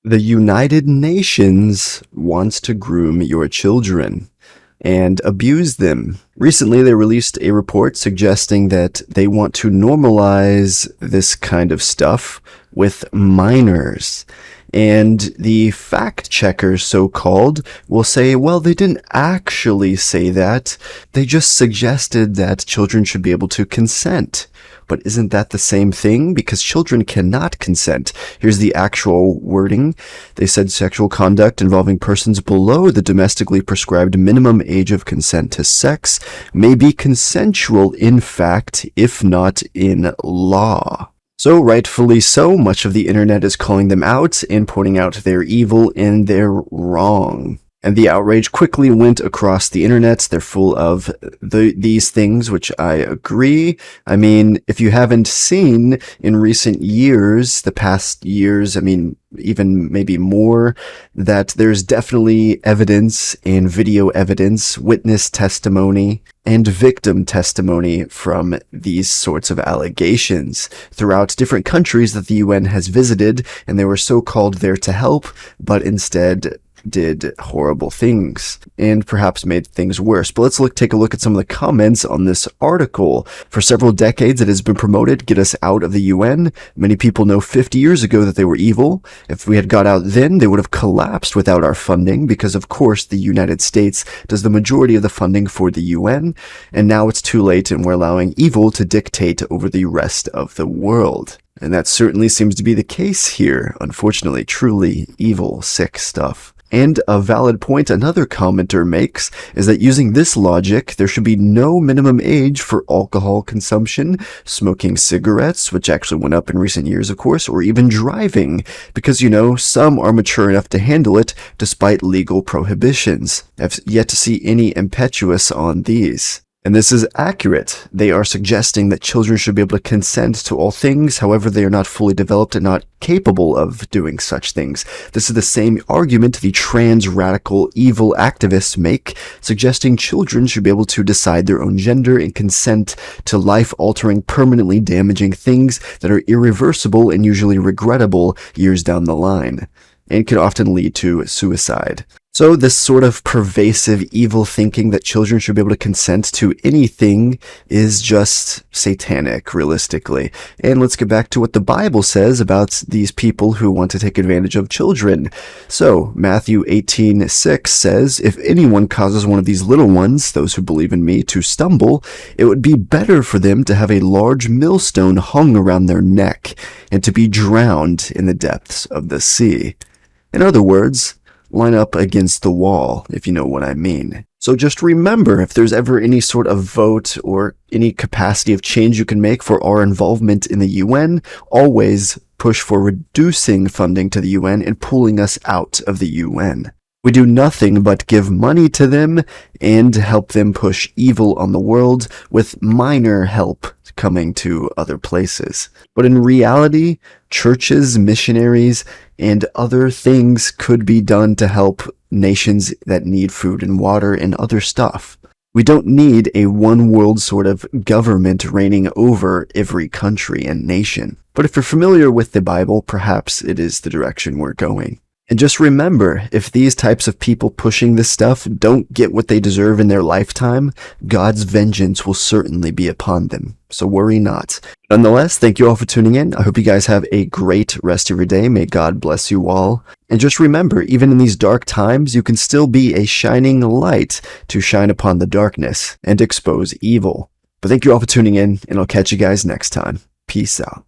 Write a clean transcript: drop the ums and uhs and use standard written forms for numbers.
The United Nations wants to groom your children and abuse them. Recently, they released a report suggesting that they want to normalize this kind of stuff with minors. And the fact checkers, so-called, will say, well, they didn't actually say that. They just suggested that children should be able to consent. But isn't that the same thing? Because children cannot consent. Here's the actual wording. They said sexual conduct involving persons below the domestically prescribed minimum age of consent to sex may be consensual in fact, if not in law. So rightfully so, much of the internet is calling them out and pointing out their evil and their wrong. And the outrage quickly went across the internet. They're full of these things, which I agree. I mean, if you haven't seen in recent years, the past years, I mean, even maybe more, that there's definitely evidence and video evidence, witness testimony, and victim testimony from these sorts of allegations throughout different countries that the UN has visited, and they were so-called there to help, but instead did horrible things and perhaps made things worse. But let's take a look at some of the comments on this article. For several decades it has been promoted, get us out of the UN. Many people know 50 years ago that they were evil. If we had got out then, they would have collapsed without our funding because of course the United States does the majority of the funding for the UN, and now it's too late and we're allowing evil to dictate over the rest of the world. And that certainly seems to be the case here, unfortunately. Truly evil, sick stuff. And a valid point another commenter makes is that using this logic, there should be no minimum age for alcohol consumption, smoking cigarettes, which actually went up in recent years, of course, or even driving, because, you know, some are mature enough to handle it despite legal prohibitions. I've yet to see any impetuous on these. And this is accurate. They are suggesting that children should be able to consent to all things, however they are not fully developed and not capable of doing such things. This is the same argument the trans radical evil activists make, suggesting children should be able to decide their own gender and consent to life-altering, permanently damaging things that are irreversible and usually regrettable years down the line, and can often lead to suicide. So this sort of pervasive evil thinking that children should be able to consent to anything is just satanic, realistically. And let's get back to what the Bible says about these people who want to take advantage of children. So Matthew 18:6 says, if anyone causes one of these little ones, those who believe in me, to stumble, it would be better for them to have a large millstone hung around their neck and to be drowned in the depths of the sea. In other words, line up against the wall, if you know what I mean. So just remember, if there's ever any sort of vote or any capacity of change you can make for our involvement in the UN, always push for reducing funding to the UN and pulling us out of the UN. We do nothing but give money to them and help them push evil on the world, with minor help coming to other places. But in reality, churches, missionaries, and other things could be done to help nations that need food and water and other stuff. We don't need a one world sort of government reigning over every country and nation. But if you're familiar with the Bible, perhaps it is the direction we're going. And just remember, if these types of people pushing this stuff don't get what they deserve in their lifetime, God's vengeance will certainly be upon them. So worry not. Nonetheless, thank you all for tuning in. I hope you guys have a great rest of your day. May God bless you all. And just remember, even in these dark times, you can still be a shining light to shine upon the darkness and expose evil. But thank you all for tuning in, and I'll catch you guys next time. Peace out.